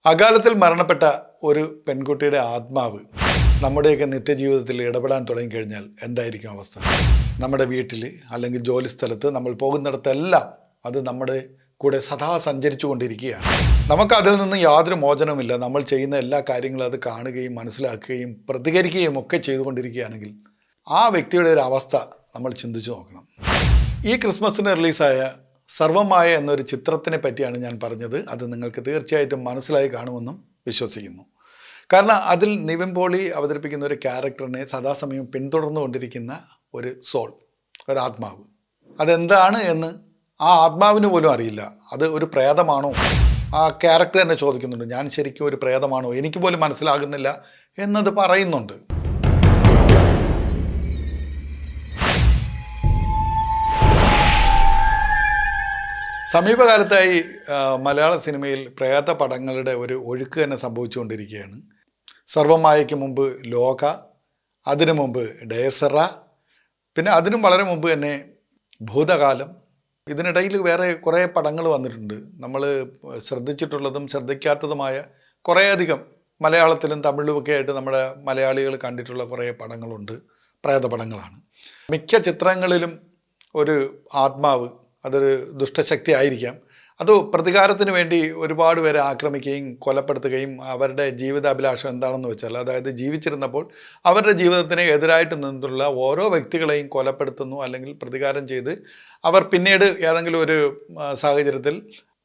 അകാലത്തിൽ മരണപ്പെട്ട ഒരു പെൺകുട്ടിയുടെ ആത്മാവ് നമ്മുടെയൊക്കെ നിത്യജീവിതത്തിൽ ഇടപെടാൻ തുടങ്ങിക്കഴിഞ്ഞാൽ എന്തായിരിക്കും അവസ്ഥ? നമ്മുടെ വീട്ടിൽ അല്ലെങ്കിൽ ജോലി സ്ഥലത്ത് നമ്മൾ പോകുന്നിടത്തെല്ലാം അത് നമ്മുടെ കൂടെ സദാ സഞ്ചരിച്ചു കൊണ്ടിരിക്കുകയാണ്. നമുക്ക് അതിൽ നിന്ന് യാതൊരു മോചനവുമില്ല. നമ്മൾ ചെയ്യുന്ന എല്ലാ കാര്യങ്ങളും അത് കാണുകയും മനസ്സിലാക്കുകയും പ്രതികരിക്കുകയും ഒക്കെ ചെയ്തുകൊണ്ടിരിക്കുകയാണെങ്കിൽ ആ വ്യക്തിയുടെ ഒരു അവസ്ഥ നമ്മൾ ചിന്തിച്ചു നോക്കണം. ഈ ക്രിസ്മസിന് റിലീസായ സർവമായ എന്നൊരു ചിത്രത്തിനെ പറ്റിയാണ് ഞാൻ പറഞ്ഞത്. അത് നിങ്ങൾക്ക് തീർച്ചയായിട്ടും മനസ്സിലായി കാണുമെന്നും വിശ്വസിക്കുന്നു. കാരണം അതിൽ നിവിൻ പോളി അവതരിപ്പിക്കുന്ന ഒരു ക്യാരക്ടറിനെ സദാസമയം പിന്തുടർന്നുകൊണ്ടിരിക്കുന്ന ഒരു സോൾ, ഒരു ആത്മാവ്. അതെന്താണ് എന്ന് ആ ആത്മാവിന് പോലും അറിയില്ല. അത് ഒരു പ്രേതമാണോ? ആ ക്യാരക്ടർ തന്നെ ചോദിക്കുന്നുണ്ട്, ഞാൻ ശരിക്കും ഒരു പ്രേതമാണോ? എനിക്ക് പോലും മനസ്സിലാകുന്നില്ല എന്നത് പറയുന്നുണ്ട്. സമീപകാലത്തായി മലയാള സിനിമയിൽ പ്രേത പടങ്ങളുടെ ഒരു ഒഴുക്ക് തന്നെ സംഭവിച്ചുകൊണ്ടിരിക്കുകയാണ്. സർവമായയ്ക്ക് മുമ്പ് ലോക, അതിനു മുമ്പ് ഡയസറ, പിന്നെ അതിനും വളരെ മുമ്പ് തന്നെ ഭൂതകാലം. ഇതിനിടയിൽ വേറെ കുറേ പടങ്ങൾ വന്നിട്ടുണ്ട്. നമ്മൾ ശ്രദ്ധിച്ചിട്ടുള്ളതും ശ്രദ്ധിക്കാത്തതുമായ കുറേയധികം മലയാളത്തിലും തമിഴിലുമൊക്കെ ആയിട്ട് നമ്മുടെ മലയാളികൾ കണ്ടിട്ടുള്ള കുറേ പടങ്ങളുണ്ട്. പ്രേതപടങ്ങളാണ്. മിക്ക ചിത്രങ്ങളിലും ഒരു ആത്മാവ്, അതൊരു ദുഷ്ടശക്തി ആയിരിക്കാം. അത് പ്രതികാരത്തിന് വേണ്ടി ഒരുപാട് പേരെ ആക്രമിക്കുകയും കൊലപ്പെടുത്തുകയും അവരുടെ ജീവിതാഭിലാഷം എന്താണെന്ന് വെച്ചാൽ, അതായത് ജീവിച്ചിരുന്നപ്പോൾ അവരുടെ ജീവിതത്തിന് എതിരായിട്ട് നിന്നുള്ള ഓരോ വ്യക്തികളെയും കൊലപ്പെടുത്തുന്നു, അല്ലെങ്കിൽ പ്രതികാരം ചെയ്ത് അവർ പിന്നീട് ഏതെങ്കിലും ഒരു സാഹചര്യത്തിൽ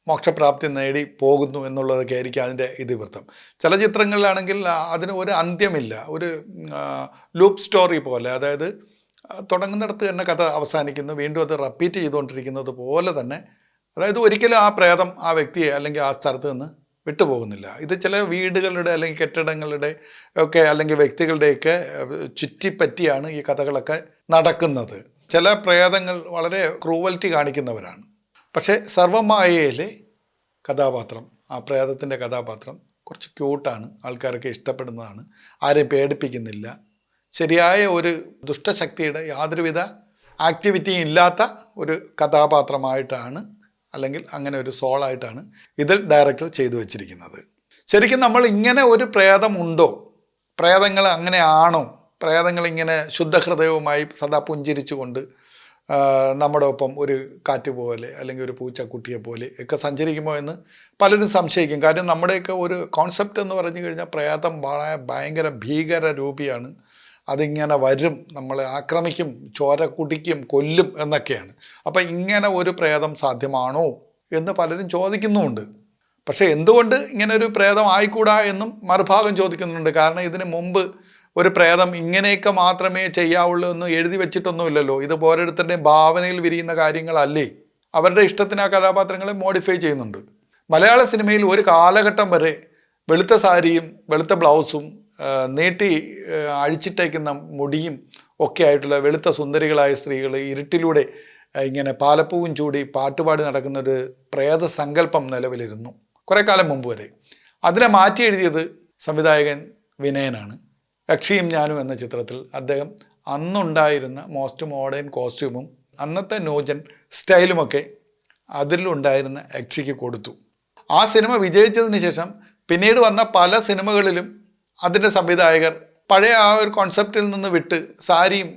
മോക്ഷപ്രാപ്തി നേടി പോകുന്നു എന്നുള്ളതൊക്കെ ആയിരിക്കും അതിൻ്റെ ഇതിവൃത്തം. ചില ചിത്രങ്ങളിലാണെങ്കിൽ അതിന് ഒരു അന്ത്യമില്ല, ഒരു ലൂപ്പ് സ്റ്റോറി പോലെ. അതായത് തുടങ്ങുന്നിടത്ത് തന്നെ കഥ അവസാനിക്കുന്നു, വീണ്ടും അത് റിപ്പീറ്റ് ചെയ്തുകൊണ്ടിരിക്കുന്നത് പോലെ തന്നെ. അതായത് ഒരിക്കലും ആ പ്രേതം ആ വ്യക്തിയെ അല്ലെങ്കിൽ ആ സ്ഥലത്ത് നിന്ന് വിട്ടുപോകുന്നില്ല. ഇത് ചില വീടുകളുടെ അല്ലെങ്കിൽ കെട്ടിടങ്ങളുടെ ഒക്കെ അല്ലെങ്കിൽ വ്യക്തികളുടെയൊക്കെ ചുറ്റിപ്പറ്റിയാണ് ഈ കഥകളൊക്കെ നടക്കുന്നത്. ചില പ്രേതങ്ങൾ വളരെ ക്രൂവൽറ്റി കാണിക്കുന്നവരാണ്. പക്ഷേ സർവമായയിലെ കഥാപാത്രം, ആ പ്രേതത്തിൻ്റെ കഥാപാത്രം കുറച്ച് ക്യൂട്ടാണ്, ആൾക്കാരൊക്കെ ഇഷ്ടപ്പെടുന്നതാണ്, ആരെയും പേടിപ്പിക്കുന്നില്ല. ശരിയായ ഒരു ദുഷ്ടശക്തിയുടെ യാതൊരുവിധ ആക്ടിവിറ്റിയും ഇല്ലാത്ത ഒരു കഥാപാത്രമായിട്ടാണ്, അല്ലെങ്കിൽ അങ്ങനെ ഒരു സോളായിട്ടാണ് ഇതിൽ ഡയറക്ടർ ചെയ്തു വച്ചിരിക്കുന്നത്. ശരിക്കും നമ്മൾ ഇങ്ങനെ ഒരു പ്രേതമുണ്ടോ? പ്രേതങ്ങൾ അങ്ങനെയാണോ? പ്രേതങ്ങൾ ഇങ്ങനെ ശുദ്ധഹൃദയവുമായി സദാ പുഞ്ചിരിച്ചുകൊണ്ട് നമ്മുടെ ഒപ്പം ഒരു കാറ്റ് പോലെ അല്ലെങ്കിൽ ഒരു പൂച്ചക്കുട്ടിയെ പോലെ ഒക്കെ സഞ്ചരിക്കുമോ എന്ന് പലരും സംശയിക്കും. കാര്യം നമ്മുടെയൊക്കെ ഒരു കോൺസെപ്റ്റ് എന്ന് പറഞ്ഞു കഴിഞ്ഞാൽ പ്രേതം ഭയങ്കര ഭീകര രൂപിയാണ്. അതിങ്ങനെ വരും, നമ്മളെ ആക്രമിക്കും, ചോര കുടിക്കും, കൊല്ലും എന്നൊക്കെയാണ്. അപ്പം ഇങ്ങനെ ഒരു പ്രേതം സാധ്യമാണോ എന്ന് പലരും ചോദിക്കുന്നുമുണ്ട്. പക്ഷേ എന്തുകൊണ്ട് ഇങ്ങനെ ഒരു പ്രേതം ആയിക്കൂടാ എന്നും മറുഭാഗം ചോദിക്കുന്നുണ്ട്. കാരണം ഇതിന് മുമ്പ് ഒരു പ്രേതം ഇങ്ങനെയൊക്കെ മാത്രമേ ചെയ്യാവുള്ളൂ എന്ന് എഴുതി വെച്ചിട്ടൊന്നുമില്ലല്ലോ. ഇത് ഓരോരുത്തരുടെയും ഭാവനയിൽ വിരിയുന്ന കാര്യങ്ങളല്ലേ. അവരുടെ ഇഷ്ടത്തിന് ആ കഥാപാത്രങ്ങളെ മോഡിഫൈ ചെയ്യുന്നുണ്ട്. മലയാള സിനിമയിൽ ഒരു കാലഘട്ടം വരെ വെളുത്ത സാരിയും വെളുത്ത ബ്ലൗസും നീട്ടി അഴിച്ചിട്ടേക്കുന്ന മുടിയും ഒക്കെ ആയിട്ടുള്ള വെളുത്ത സുന്ദരികളായ സ്ത്രീകൾ ഇരുട്ടിലൂടെ ഇങ്ങനെ പാലപ്പൂവും ചൂടി പാട്ടുപാടി നടക്കുന്ന ഒരു പ്രേത സങ്കല്പം നിലവിലിരുന്നു കുറേ കാലം മുമ്പ് വരെ. അതിനെ മാറ്റി എഴുതിയത് സംവിധായകൻ വിനയനാണ്. യക്ഷിയും ഞാനും എന്ന ചിത്രത്തിൽ അദ്ദേഹം അന്നുണ്ടായിരുന്ന മോസ്റ്റ് മോഡേൺ കോസ്റ്റ്യൂമും അന്നത്തെ ന്യൂജൻ സ്റ്റൈലുമൊക്കെ അതിലുണ്ടായിരുന്ന യക്ഷിക്ക് കൊടുത്തു. ആ സിനിമ വിജയിച്ചതിന് ശേഷം പിന്നീട് വന്ന പല സിനിമകളിലും അതിൻ്റെ സംവിധായകർ പഴയ ആ ഒരു കോൺസെപ്റ്റിൽ നിന്ന് വിട്ട് സാരിയും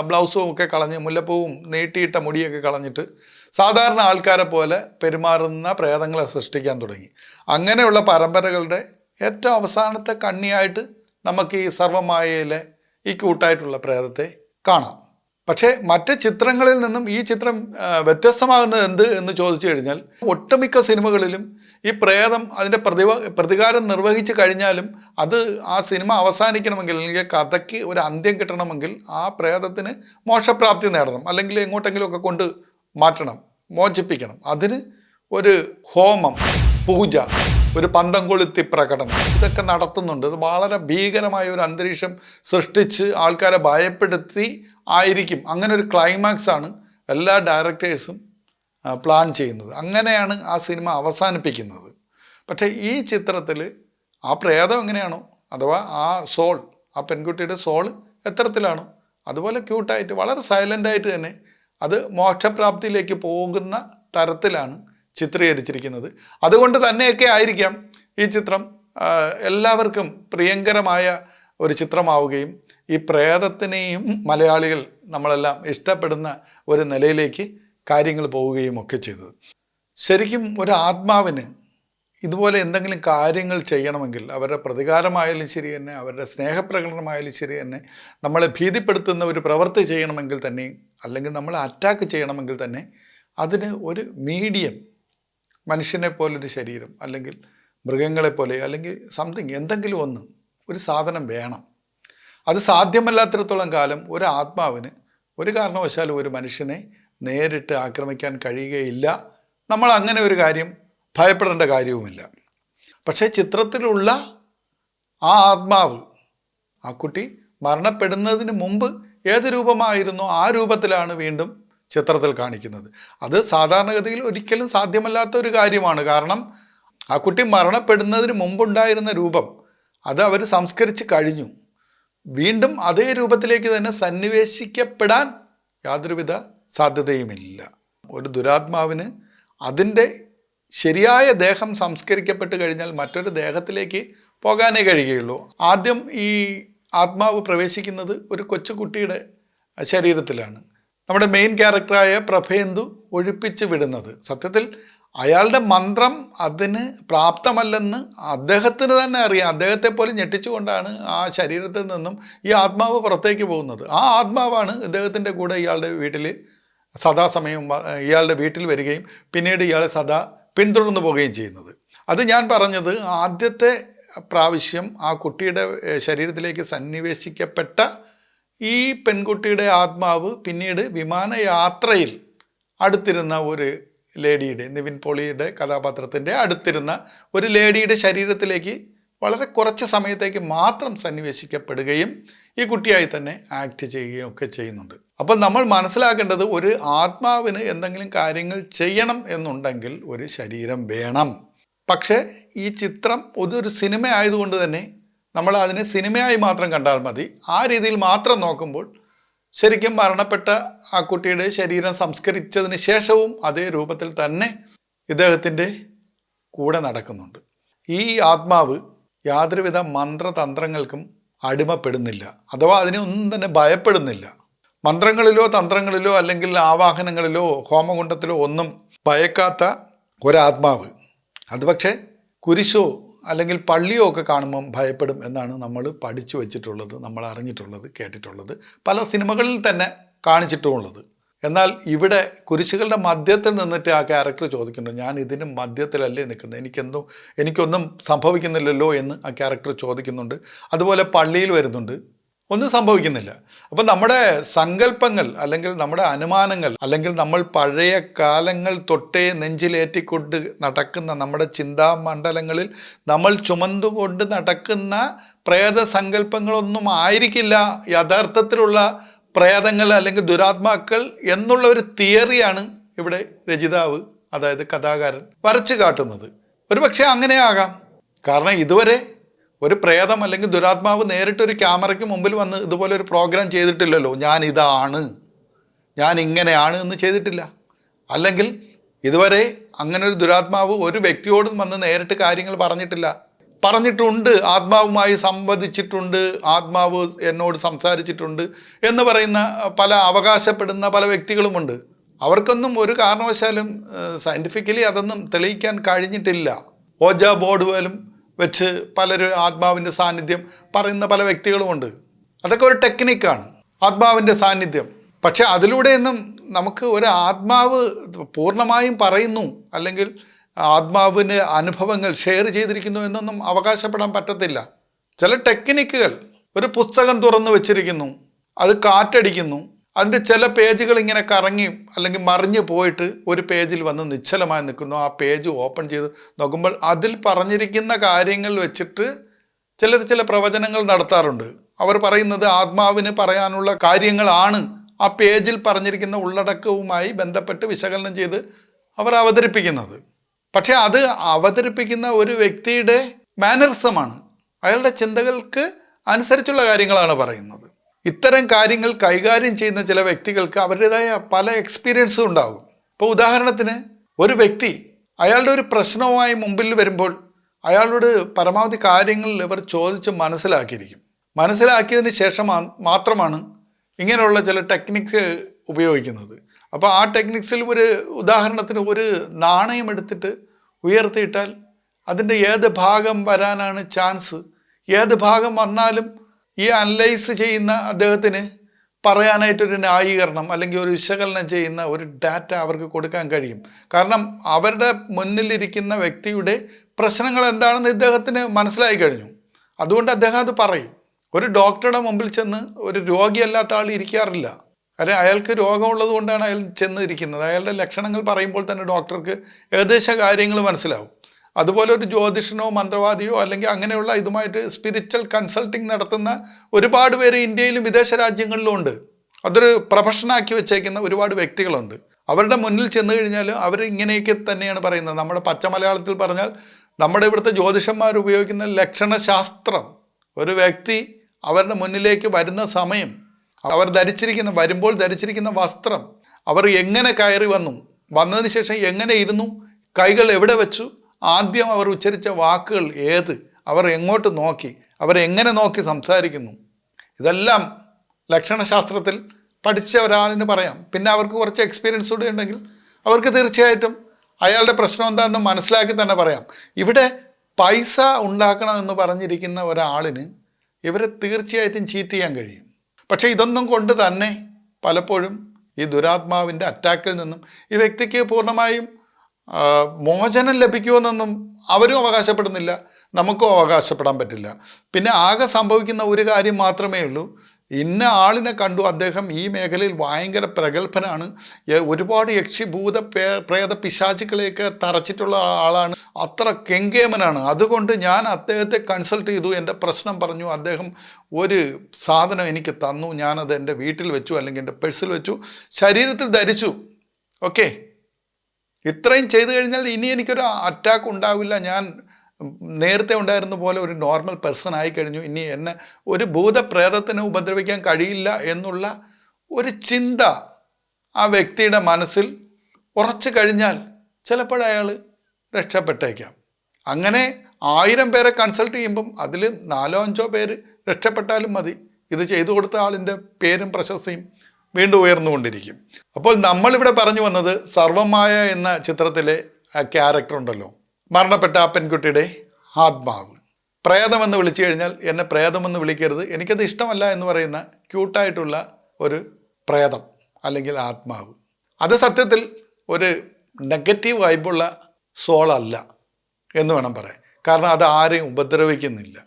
ബ്ലൗസും ഒക്കെ കളഞ്ഞ് മുല്ലപ്പൂവും നീട്ടിയിട്ട മുടിയൊക്കെ കളഞ്ഞിട്ട് സാധാരണ ആൾക്കാരെ പോലെ പെരുമാറുന്ന പ്രേതങ്ങളെ സൃഷ്ടിക്കാൻ തുടങ്ങി. അങ്ങനെയുള്ള പരമ്പരകളുടെ ഏറ്റവും അവസാനത്തെ കണ്ണിയായിട്ട് നമുക്ക് ഈ സർവമായയിലെ ഈ ക്യൂട്ടായിട്ടുള്ള പ്രേതത്തെ കാണാം. പക്ഷേ മറ്റ് ചിത്രങ്ങളിൽ നിന്നും ഈ ചിത്രം വ്യത്യസ്തമാകുന്നത് എന്ത് എന്ന് ചോദിച്ചു കഴിഞ്ഞാൽ, ഒട്ടുമിക്ക സിനിമകളിലും ഈ പ്രേതം അതിൻ്റെ പ്രതികാരം നിർവഹിച്ചു കഴിഞ്ഞാലും അത് ആ സിനിമ അവസാനിക്കണമെങ്കിൽ, അല്ലെങ്കിൽ കഥയ്ക്ക് ഒരു അന്ത്യം കിട്ടണമെങ്കിൽ ആ പ്രേതത്തിന് മോക്ഷപ്രാപ്തി നേടണം, അല്ലെങ്കിൽ എങ്ങോട്ടെങ്കിലുമൊക്കെ കൊണ്ട് മാറ്റണം, മോചിപ്പിക്കണം. അതിന് ഒരു ഹോമം, പൂജ, ഒരു പന്തം കൊളുത്തി പ്രകടനം ഇതൊക്കെ നടത്തുന്നുണ്ട്. ഇത് വളരെ ഭീകരമായ ഒരു അന്തരീക്ഷം സൃഷ്ടിച്ച് ആൾക്കാരെ ഭയപ്പെടുത്തി ആയിരിക്കും. അങ്ങനെ ഒരു ക്ലൈമാക്സ് ആണ് എല്ലാ ഡയറക്ടേഴ്സും പ്ലാൻ ചെയ്യുന്നത്. അങ്ങനെയാണ് ആ സിനിമ അവസാനിപ്പിക്കുന്നത്. പക്ഷേ ഈ ചിത്രത്തിൽ ആ പ്രേതം എങ്ങനെയാണോ, അഥവാ ആ സോൾ, ആ പെൺകുട്ടിയുടെ സോൾ എത്തരത്തിലാണോ അതുപോലെ ക്യൂട്ടായിട്ട് വളരെ സൈലൻ്റായിട്ട് തന്നെ അത് മോക്ഷപ്രാപ്തിയിലേക്ക് പോകുന്ന തരത്തിലാണ് ചിത്രീകരിച്ചിരിക്കുന്നത്. അതുകൊണ്ട് തന്നെയൊക്കെ ആയിരിക്കാം ഈ ചിത്രം എല്ലാവർക്കും പ്രിയങ്കരമായ ഒരു ചിത്രമാവുകയും ഈ പ്രേതത്തിനെയും മലയാളികൾ നമ്മളെല്ലാം ഇഷ്ടപ്പെടുന്ന ഒരു നിലയിലേക്ക് കാര്യങ്ങൾ പോവുകയും ഒക്കെ ചെയ്തത്. ശരിക്കും ഒരു ആത്മാവിന് ഇതുപോലെ എന്തെങ്കിലും കാര്യങ്ങൾ ചെയ്യണമെങ്കിൽ അവരുടെ പ്രതികാരമായാലും ശരി തന്നെ, അവരുടെ സ്നേഹപ്രകടനമായാലും ശരി തന്നെ, നമ്മളെ ഭീതിപ്പെടുത്തുന്ന ഒരു പ്രവൃത്തി ചെയ്യണമെങ്കിൽ തന്നെ, അല്ലെങ്കിൽ നമ്മളെ അറ്റാക്ക് ചെയ്യണമെങ്കിൽ തന്നെ അതിന് ഒരു മീഡിയം, മനുഷ്യനെ പോലൊരു ശരീരം അല്ലെങ്കിൽ മൃഗങ്ങളെപ്പോലെ അല്ലെങ്കിൽ സംതിങ് എന്തെങ്കിലും ഒരു സാധനം വേണം. അത് സാധ്യമല്ലാത്തിടത്തോളം കാലം ഒരു ആത്മാവിന് ഒരു കാരണവശാലും ഒരു മനുഷ്യനെ നേരിട്ട് ആക്രമിക്കാൻ കഴിയുകയില്ല. നമ്മൾ അങ്ങനെ ഒരു കാര്യം ഭയപ്പെടേണ്ട കാര്യവുമില്ല. പക്ഷേ ചിത്രത്തിലുള്ള ആ ആത്മാവ്, ആ കുട്ടി മരണപ്പെടുന്നതിന് മുമ്പ് ഏത് രൂപമായിരുന്നോ ആ രൂപത്തിലാണ് വീണ്ടും ചിത്രത്തിൽ കാണിക്കുന്നത്. അത് സാധാരണഗതിയിൽ ഒരിക്കലും സാധ്യമല്ലാത്ത ഒരു കാര്യമാണ്. കാരണം ആ കുട്ടി മരണപ്പെടുന്നതിന് മുമ്പുണ്ടായിരുന്ന രൂപം അത് അവർ സംസ്കരിച്ച് കഴിഞ്ഞു. വീണ്ടും അതേ രൂപത്തിലേക്ക് തന്നെ സന്നിവേശിക്കപ്പെടാൻ യാതൊരുവിധ സാധ്യതയുമില്ല. ഒരു ദുരാത്മാവിന് അതിൻ്റെ ശരിയായ ദേഹം സംസ്കരിക്കപ്പെട്ട് കഴിഞ്ഞാൽ മറ്റൊരു ദേഹത്തിലേക്ക് പോകാനേ കഴിയുകയുള്ളൂ. ആദ്യം ഈ ആത്മാവ് പ്രവേശിക്കുന്നത് ഒരു കൊച്ചുകുട്ടിയുടെ ശരീരത്തിലാണ്. നമ്മുടെ മെയിൻ ക്യാരക്ടറായ പ്രഭേന്ദു ഒഴിപ്പിച്ച് വിടുന്നത്. സത്യത്തിൽ അയാളുടെ മന്ത്രം അതിന് പ്രാപ്തമല്ലെന്ന് അദ്ദേഹത്തിന് തന്നെ അറിയാം. അദ്ദേഹത്തെ പോലും ഞെട്ടിച്ചുകൊണ്ടാണ് ആ ശരീരത്തിൽ നിന്നും ഈ ആത്മാവ് പുറത്തേക്ക് പോകുന്നത്. ആ ആത്മാവാണ് ഇദ്ദേഹത്തിൻ്റെ കൂടെ ഇയാളുടെ വീട്ടിൽ സദാസമയം ഇയാളുടെ വീട്ടിൽ വരികയും പിന്നീട് ഇയാളെ സദാ പിന്തുടർന്നു പോവുകയും ചെയ്യുന്നത്. അത് ഞാൻ പറഞ്ഞത് ആദ്യത്തെ പ്രാവശ്യം ആ കുട്ടിയുടെ ശരീരത്തിലേക്ക് സന്നിവേശിക്കപ്പെട്ട ഈ പെൺകുട്ടിയുടെ ആത്മാവ് പിന്നീട് വിമാനയാത്രയിൽ അടുത്തിരുന്ന ഒരു ലേഡിയുടെ, നിവിൻ പോളിയുടെ കഥാപാത്രത്തിൻ്റെ അടുത്തിരുന്ന ഒരു ലേഡിയുടെ ശരീരത്തിലേക്ക് വളരെ കുറച്ച് സമയത്തേക്ക് മാത്രം സന്നിവേശിക്കപ്പെടുകയും ഈ കുട്ടിയായി തന്നെ ആക്ട് ചെയ്യുകയും ഒക്കെ ചെയ്യുന്നുണ്ട്. അപ്പോൾ നമ്മൾ മനസ്സിലാക്കേണ്ടത് ഒരു ആത്മാവിന് എന്തെങ്കിലും കാര്യങ്ങൾ ചെയ്യണം എന്നുണ്ടെങ്കിൽ ഒരു ശരീരം വേണം. പക്ഷേ ഈ ചിത്രം ഒരു സിനിമ ആയതുകൊണ്ട് തന്നെ നമ്മൾ അതിനെ സിനിമയായി മാത്രം കണ്ടാൽ മതി. ആ രീതിയിൽ മാത്രം നോക്കുമ്പോൾ ശരിക്കും മരണപ്പെട്ട ആ കുട്ടിയുടെ ശരീരം സംസ്കരിച്ചതിന് ശേഷവും അതേ രൂപത്തിൽ തന്നെ ഇദ്ദേഹത്തിൻ്റെ കൂടെ നടക്കുന്നുണ്ട്. ഈ ആത്മാവ് യാതൊരുവിധ മന്ത്രതന്ത്രങ്ങൾക്കും അടിമപ്പെടുന്നില്ല, അഥവാ അതിനെ ഒന്നും തന്നെ ഭയപ്പെടുന്നില്ല. മന്ത്രങ്ങളിലോ തന്ത്രങ്ങളിലോ അല്ലെങ്കിൽ ആവാഹനങ്ങളിലോ ഹോമകുണ്ടത്തിലോ ഒന്നും ഭയക്കാത്ത ഒരാത്മാവ് അത് പക്ഷേ കുരിശോ അല്ലെങ്കിൽ പള്ളിയോ ഒക്കെ കാണുമ്പം ഭയപ്പെടും എന്നാണ് നമ്മൾ പഠിച്ചു വച്ചിട്ടുള്ളത്, നമ്മൾ അറിഞ്ഞിട്ടുള്ളത്, കേട്ടിട്ടുള്ളത്, പല സിനിമകളിൽ തന്നെ കാണിച്ചിട്ടുമുള്ളത്. എന്നാൽ ഇവിടെ കുരിശുകളുടെ മധ്യത്തിൽ നിന്നിട്ട് ആ ക്യാരക്ടർ ചോദിക്കുന്നുണ്ട്, ഞാൻ ഇതിന് മധ്യത്തിലല്ലേ നിൽക്കുന്നത്, എനിക്കൊന്നും സംഭവിക്കുന്നില്ലല്ലോ എന്ന് ആ ക്യാരക്ടർ ചോദിക്കുന്നുണ്ട്. അതുപോലെ പള്ളിയിൽ വരുന്നുണ്ട്, ഒന്നും സംഭവിക്കുന്നില്ല. അപ്പം നമ്മുടെ സങ്കല്പങ്ങൾ അല്ലെങ്കിൽ നമ്മുടെ അനുമാനങ്ങൾ അല്ലെങ്കിൽ നമ്മൾ പഴയ കാലങ്ങൾ തൊട്ടേ നെഞ്ചിലേറ്റിക്കൊണ്ട് നടക്കുന്ന നമ്മുടെ ചിന്താമണ്ഡലങ്ങളിൽ നമ്മൾ ചുമന്നുകൊണ്ട് നടക്കുന്ന പ്രേത സങ്കല്പങ്ങളൊന്നും ആയിരിക്കില്ല യഥാർത്ഥത്തിലുള്ള പ്രേതങ്ങൾ അല്ലെങ്കിൽ ദുരാത്മാക്കൾ എന്നുള്ള ഒരു തിയറിയാണ് ഇവിടെ രചയിതാവ്, അതായത് കഥാകാരൻ വരച്ചു കാട്ടുന്നത്. ഒരുപക്ഷെ അങ്ങനെയാകാം. കാരണം ഇതുവരെ ഒരു പ്രേതം അല്ലെങ്കിൽ ദുരാത്മാവ് നേരിട്ടൊരു ക്യാമറയ്ക്ക് മുമ്പിൽ വന്ന് ഇതുപോലെ ഒരു പ്രോഗ്രാം ചെയ്തിട്ടില്ലല്ലോ. ഞാൻ ഇങ്ങനെയാണ് എന്ന് ചെയ്തിട്ടില്ല. അല്ലെങ്കിൽ ഇതുവരെ അങ്ങനെ ഒരു ദുരാത്മാവ് ഒരു വ്യക്തിയോടും വന്ന് നേരിട്ട് കാര്യങ്ങൾ പറഞ്ഞിട്ടുണ്ട്, ആത്മാവുമായി സംവദിച്ചിട്ടുണ്ട്, ആത്മാവ് എന്നോട് സംസാരിച്ചിട്ടുണ്ട് എന്ന് പറയുന്ന അവകാശപ്പെടുന്ന പല വ്യക്തികളുമുണ്ട്. അവർക്കൊന്നും ഒരു കാരണവശാലും സയൻറ്റിഫിക്കലി അതൊന്നും തെളിയിക്കാൻ കഴിഞ്ഞിട്ടില്ല. ഓജ ബോർഡ് പോലും വെച്ച് പലരും ആത്മാവിൻ്റെ സാന്നിധ്യം പറയുന്ന പല വ്യക്തികളുമുണ്ട്. അതൊക്കെ ഒരു ടെക്നിക്കാണ്, ആത്മാവിൻ്റെ സാന്നിധ്യം. പക്ഷെ അതിലൂടെയൊന്നും നമുക്ക് ഒരു ആത്മാവ് പൂർണ്ണമായും പറയുന്നു അല്ലെങ്കിൽ ആത്മാവിൻ്റെ അനുഭവങ്ങൾ ഷെയർ ചെയ്തിരിക്കുന്നു എന്നൊന്നും അവകാശപ്പെടാൻ പറ്റത്തില്ല. ചില ടെക്നിക്കുകൾ, ഒരു പുസ്തകം തുറന്നു വെച്ചിരിക്കുന്നു, അത് കാറ്റടിക്കുന്നു, അതിൻ്റെ ചില പേജുകൾ ഇങ്ങനെ കറങ്ങി അല്ലെങ്കിൽ മറിഞ്ഞു പോയിട്ട് ഒരു പേജിൽ വന്ന് നിശ്ചലമായി നിൽക്കുന്നു. ആ പേജ് ഓപ്പൺ ചെയ്ത് നോക്കുമ്പോൾ അതിൽ പറഞ്ഞിരിക്കുന്ന കാര്യങ്ങൾ വെച്ചിട്ട് ചില പ്രവചനങ്ങൾ നടത്താറുണ്ട്. അവർ പറയുന്നത് ആത്മാവിന് പറയാനുള്ള കാര്യങ്ങളാണ് ആ പേജിൽ പറഞ്ഞിരിക്കുന്ന ഉള്ളടക്കവുമായി ബന്ധപ്പെട്ട് വിശകലനം ചെയ്ത് അവർ അവതരിപ്പിക്കുന്നത്. പക്ഷേ അത് അവതരിപ്പിക്കുന്ന ഒരു വ്യക്തിയുടെ മാനറിസമാണ്, അയാളുടെ ചിന്തകൾക്ക് അനുസരിച്ചുള്ള കാര്യങ്ങളാണ് പറയുന്നത്. ഇത്തരം കാര്യങ്ങൾ കൈകാര്യം ചെയ്യുന്ന ചില വ്യക്തികൾക്ക് അവരുടേതായ പല എക്സ്പീരിയൻസും ഉണ്ടാകും. ഇപ്പോൾ ഉദാഹരണത്തിന് ഒരു വ്യക്തി അയാളുടെ ഒരു പ്രശ്നവുമായി മുമ്പിൽ വരുമ്പോൾ അയാളോട് പരമാവധി കാര്യങ്ങൾ ഇവർ ചോദിച്ച് മനസ്സിലാക്കിയതിന് ശേഷം മാത്രമാണ് ഇങ്ങനെയുള്ള ചില ടെക്നിക്സ് ഉപയോഗിക്കുന്നത്. അപ്പോൾ ആ ടെക്നിക്സിൽ ഒരു ഉദാഹരണത്തിന് ഒരു നാണയം എടുത്തിട്ട് ഉയർത്തിയിട്ടാൽ അതിൻ്റെ ഏത് ഭാഗം വരാനാണ് ചാൻസ്, ഏത് ഭാഗം വന്നാലും ഈ അനലൈസ് ചെയ്യുന്ന അദ്ദേഹത്തിന് പറയാനായിട്ടൊരു ന്യായീകരണം അല്ലെങ്കിൽ ഒരു വിശകലനം ചെയ്യുന്ന ഒരു ഡാറ്റ അവർക്ക് കൊടുക്കാൻ കഴിയും. കാരണം അവരുടെ മുന്നിലിരിക്കുന്ന വ്യക്തിയുടെ പ്രശ്നങ്ങൾ എന്താണെന്ന് ഇദ്ദേഹത്തിന് മനസ്സിലായി കഴിഞ്ഞു. അതുകൊണ്ട് അദ്ദേഹം അത് പറയും. ഒരു ഡോക്ടറുടെ മുമ്പിൽ ചെന്ന് ഒരു രോഗിയല്ലാത്ത ആൾ ഇരിക്കാറില്ല. കാര്യം അയാൾക്ക് രോഗമുള്ളത് കൊണ്ടാണ് അയാൾ ചെന്ന് ഇരിക്കുന്നത്. അയാളുടെ ലക്ഷണങ്ങൾ പറയുമ്പോൾ തന്നെ ഡോക്ടർക്ക് ഏകദേശ കാര്യങ്ങൾ മനസ്സിലാവും. അതുപോലെ ഒരു ജ്യോതിഷനോ മന്ത്രവാദിയോ അല്ലെങ്കിൽ അങ്ങനെയുള്ള ഇതുമായിട്ട് സ്പിരിച്വൽ കൺസൾട്ടിങ് നടത്തുന്ന ഒരുപാട് പേര് ഇന്ത്യയിലും വിദേശ രാജ്യങ്ങളിലും ഉണ്ട്. അതൊരു പ്രൊഫഷനാക്കി വെച്ചേക്കുന്ന ഒരുപാട് വ്യക്തികളുണ്ട്. അവരുടെ മുന്നിൽ ചെന്ന് കഴിഞ്ഞാൽ അവർ ഇങ്ങനെയൊക്കെ തന്നെയാണ് പറയുന്നത്. നമ്മുടെ പച്ച മലയാളത്തിൽ പറഞ്ഞാൽ നമ്മുടെ ഇവിടുത്തെ ജ്യോതിഷന്മാർ ഉപയോഗിക്കുന്ന ലക്ഷണശാസ്ത്രം, ഒരു വ്യക്തി അവരുടെ മുന്നിലേക്ക് വരുന്ന സമയം, അവർ വരുമ്പോൾ ധരിച്ചിരിക്കുന്ന വസ്ത്രം, അവർ എങ്ങനെ കയറി വന്നതിന് ശേഷം എങ്ങനെ ഇരുന്നു, കൈകൾ എവിടെ വെച്ചു, ആദ്യം അവർ ഉച്ചരിച്ച വാക്കുകൾ ഏത്, അവർ എങ്ങോട്ട് നോക്കി, അവർ എങ്ങനെ നോക്കി സംസാരിക്കുന്നു, ഇതെല്ലാം ലക്ഷണശാസ്ത്രത്തിൽ പഠിച്ച ഒരാളിന് പറയാം. പിന്നെ അവർക്ക് കുറച്ച് എക്സ്പീരിയൻസ് കൂടെ ഉണ്ടെങ്കിൽ അവർക്ക് തീർച്ചയായിട്ടും അയാളുടെ പ്രശ്നം എന്താണെന്ന് മനസ്സിലാക്കി തന്നെ പറയാം. ഇവിടെ പൈസ ഉണ്ടാക്കണമെന്ന് പറഞ്ഞിരിക്കുന്ന ഒരാളിന് ഇവരെ തീർച്ചയായിട്ടും ചീറ്റ് ചെയ്യാൻ കഴിയും. പക്ഷേ ഇതൊന്നും കൊണ്ട് തന്നെ പലപ്പോഴും ഈ ദുരാത്മാവിൻ്റെ അറ്റാക്കിൽ നിന്നും ഈ വ്യക്തിക്ക് പൂർണ്ണമായും മോചനം ലഭിക്കുമെന്നൊന്നും അവരും അവകാശപ്പെടുന്നില്ല, നമുക്കും അവകാശപ്പെടാൻ പറ്റില്ല. പിന്നെ ആകെ സംഭവിക്കുന്ന ഒരു കാര്യം മാത്രമേ ഉള്ളൂ, ഇന്ന ആളിനെ കണ്ടു, അദ്ദേഹം ഈ മേഖലയിൽ ഭയങ്കര പ്രഗത്ഭനാണ്, ഒരുപാട് യക്ഷിഭൂത പ്രേത പിശാചുക്കളെയൊക്കെ തറച്ചിട്ടുള്ള ആളാണ്, അത്ര കെങ്കേമനാണ്, അതുകൊണ്ട് ഞാൻ അദ്ദേഹത്തെ കൺസൾട്ട് ചെയ്തു, എൻ്റെ പ്രശ്നം പറഞ്ഞു, അദ്ദേഹം ഒരു സാധനം എനിക്ക് തന്നു, ഞാനത് എൻ്റെ വീട്ടിൽ വെച്ചു അല്ലെങ്കിൽ എൻ്റെ പേഴ്സിൽ വെച്ചു, ശരീരത്തിൽ ധരിച്ചു. ഓക്കെ, ഇത്രയും ചെയ്തു കഴിഞ്ഞാൽ ഇനി എനിക്കൊരു അറ്റാക്ക് ഉണ്ടാവില്ല, ഞാൻ നേരത്തെ ഉണ്ടായിരുന്ന പോലെ ഒരു നോർമൽ പേഴ്സൺ ആയി കഴിഞ്ഞു, ഇനി എന്നെ ഒരു ഭൂതപ്രേതത്തിന് ഉപദ്രവിക്കാൻ കഴിയില്ല എന്നുള്ള ഒരു ചിന്ത ആ വ്യക്തിയുടെ മനസ്സിൽ ഉറച്ചു കഴിഞ്ഞാൽ ചിലപ്പോൾ അയാൾ രക്ഷപ്പെട്ടേക്കാം. അങ്ങനെ 1000 പേരെ കൺസൾട്ട് ചെയ്യുമ്പം അതിൽ 4-5 പേര് രക്ഷപ്പെട്ടാലും മതി. ഇത് ചെയ്തു കൊടുത്ത ആളിൻ്റെ പേരും പ്രശസ്തിയും വീണ്ടും ഉയർന്നുകൊണ്ടിരിക്കും. അപ്പോൾ നമ്മളിവിടെ പറഞ്ഞു വന്നത് സർവമായ എന്ന ചിത്രത്തിലെ ആ ക്യാരക്ടർ ഉണ്ടല്ലോ, മരണപ്പെട്ട ആ പെൺകുട്ടിയുടെ ആത്മാവ്. പ്രേതമെന്ന് വിളിച്ചു കഴിഞ്ഞാൽ എന്നെ പ്രേതമെന്ന് വിളിക്കരുത്, എനിക്കത് ഇഷ്ടമല്ല എന്ന് പറയുന്ന ക്യൂട്ടായിട്ടുള്ള ഒരു പ്രേതം അല്ലെങ്കിൽ ആത്മാവ്. അത് സത്യത്തിൽ ഒരു നെഗറ്റീവ് വൈബുള്ള സോളല്ല എന്ന് വേണം പറയാൻ. കാരണം അത് ആരെയും ഉപദ്രവിക്കുന്നില്ല.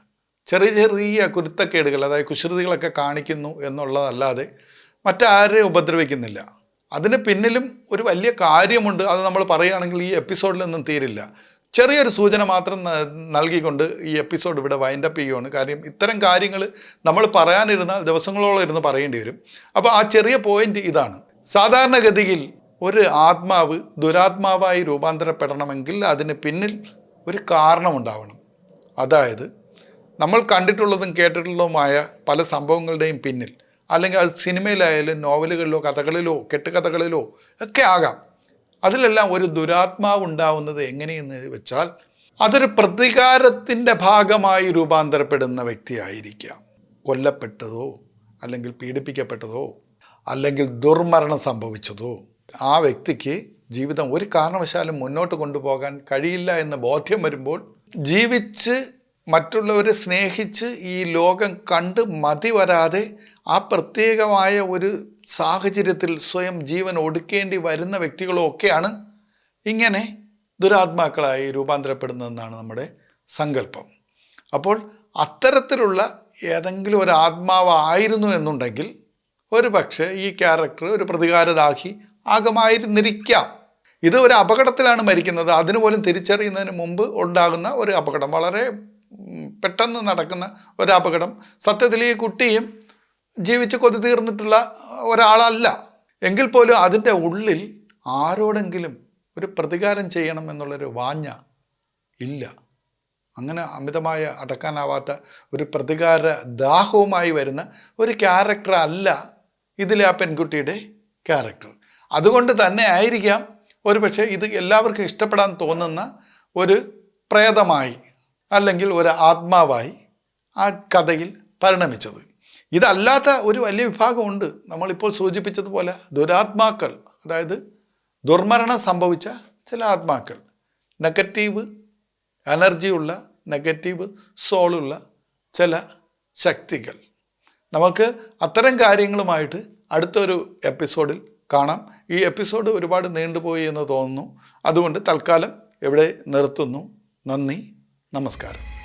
ചെറിയ ചെറിയ കുരുത്തക്കേടുകൾ, അതായത് കുസൃതികളൊക്കെ കാണിക്കുന്നു എന്നുള്ളതല്ലാതെ മറ്റാരെയും ഉപദ്രവിക്കുന്നില്ല. അതിന് പിന്നിലും ഒരു വലിയ കാര്യമുണ്ട്. അത് നമ്മൾ പറയുകയാണെങ്കിൽ ഈ എപ്പിസോഡിലൊന്നും തീരില്ല. ചെറിയൊരു സൂചന മാത്രം നൽകിക്കൊണ്ട് ഈ എപ്പിസോഡ് ഇവിടെ വൈൻഡപ്പ് ചെയ്യുകയാണ്. കാര്യം ഇത്തരം കാര്യങ്ങൾ നമ്മൾ പറയാനിരുന്നാൽ ദിവസങ്ങളോളം ഇരുന്ന് പറയേണ്ടി വരും. അപ്പോൾ ആ ചെറിയ പോയിന്റ് ഇതാണ്. സാധാരണഗതിയിൽ ഒരു ആത്മാവ് ദുരാത്മാവായി രൂപാന്തരപ്പെടണമെങ്കിൽ അതിന് പിന്നിൽ ഒരു കാരണമുണ്ടാവണം. അതായത് നമ്മൾ കണ്ടിട്ടുള്ളതും കേട്ടിട്ടുള്ളതുമായ പല സംഭവങ്ങളുടെയും പിന്നിൽ, അല്ലെങ്കിൽ അത് സിനിമയിലായാലും നോവലുകളിലോ കഥകളിലോ കെട്ടുകഥകളിലോ ഒക്കെ ആകാം, അതിലെല്ലാം ഒരു ദുരാത്മാവ് ഉണ്ടാവുന്നത് എങ്ങനെയെന്ന് വെച്ചാൽ അതൊരു പ്രതികാരത്തിൻ്റെ ഭാഗമായി രൂപാന്തരപ്പെടുന്ന വ്യക്തിയായിരിക്കാം. കൊല്ലപ്പെട്ടതോ അല്ലെങ്കിൽ പീഡിപ്പിക്കപ്പെട്ടതോ അല്ലെങ്കിൽ ദുർമരണം സംഭവിച്ചതോ ആ വ്യക്തിക്ക് ജീവിതം ഒരു കാരണവശാലും മുന്നോട്ട് കൊണ്ടുപോകാൻ കഴിയില്ല എന്ന ബോധ്യം വരുമ്പോൾ ജീവിച്ച് മറ്റുള്ളവരെ സ്നേഹിച്ച് ഈ ലോകം കണ്ട് മതി വരാതെ ആ പ്രത്യേകമായ ഒരു സാഹചര്യത്തിൽ സ്വയം ജീവൻ ഒടുക്കേണ്ടി വരുന്ന വ്യക്തികളൊക്കെയാണ് ഇങ്ങനെ ദുരാത്മാക്കളായി രൂപാന്തരപ്പെടുന്നതെന്നാണ് നമ്മുടെ സങ്കല്പം. അപ്പോൾ അത്തരത്തിലുള്ള ഏതെങ്കിലും ഒരു ആത്മാവായിരുന്നു എന്നുണ്ടെങ്കിൽ ഒരു പക്ഷേ ഈ ക്യാരക്ടർ ഒരു പ്രതികാരദാഹി ആകമായിരുന്നിരിക്കാം. ഇത് ഒരു അപകടത്തിലാണ് മരിക്കുന്നത്. അതിനുപോലും തിരിച്ചറിയുന്നതിന് മുമ്പ് ഉണ്ടാകുന്ന ഒരു അപകടം, വളരെ പെട്ടെന്ന് നടക്കുന്ന ഒരു അപകടം. സത്യത്തിൽ ഈ കുട്ടിയും ജീവിച്ച് കൊതി തീർന്നിട്ടുള്ള ഒരാളല്ല എങ്കിൽ പോലും അതിൻ്റെ ഉള്ളിൽ ആരോടെങ്കിലും ഒരു പ്രതികാരം ചെയ്യണം എന്നുള്ളൊരു വാഞ്ഞ ഇല്ല. അങ്ങനെ അമിതമായ അടക്കാനാവാത്ത ഒരു പ്രതികാര ദാഹവുമായി വരുന്ന ഒരു ക്യാരക്ടർ അല്ല ഇതിലെ ആ പെൺകുട്ടിയുടെ ക്യാരക്ടർ. അതുകൊണ്ട് തന്നെ ആയിരിക്കാം ഒരു പക്ഷേ ഇത് എല്ലാവർക്കും ഇഷ്ടപ്പെടാൻ തോന്നുന്ന ഒരു പ്രേതമായി അല്ലെങ്കിൽ ഒരു ആത്മാവായി ആ കഥയിൽ പരിണമിച്ചത്. ഇതല്ലാത്ത ഒരു വലിയ വിഭാഗമുണ്ട്. നമ്മളിപ്പോൾ സൂചിപ്പിച്ചതുപോലെ ദുരാത്മാക്കൾ, അതായത് ദുർമരണം സംഭവിച്ച ചില ആത്മാക്കൾ, നെഗറ്റീവ് എനർജിയുള്ള, നെഗറ്റീവ് സോളുള്ള ചില ശക്തികൾ. നമുക്ക് അത്തരം കാര്യങ്ങളുമായിട്ട് അടുത്തൊരു എപ്പിസോഡിൽ കാണാം. ഈ എപ്പിസോഡ് ഒരുപാട് നീണ്ടുപോയി എന്ന് തോന്നുന്നു. അതുകൊണ്ട് തൽക്കാലം ഇവിടെ നിർത്തുന്നു. നന്ദി, നമസ്കാരം.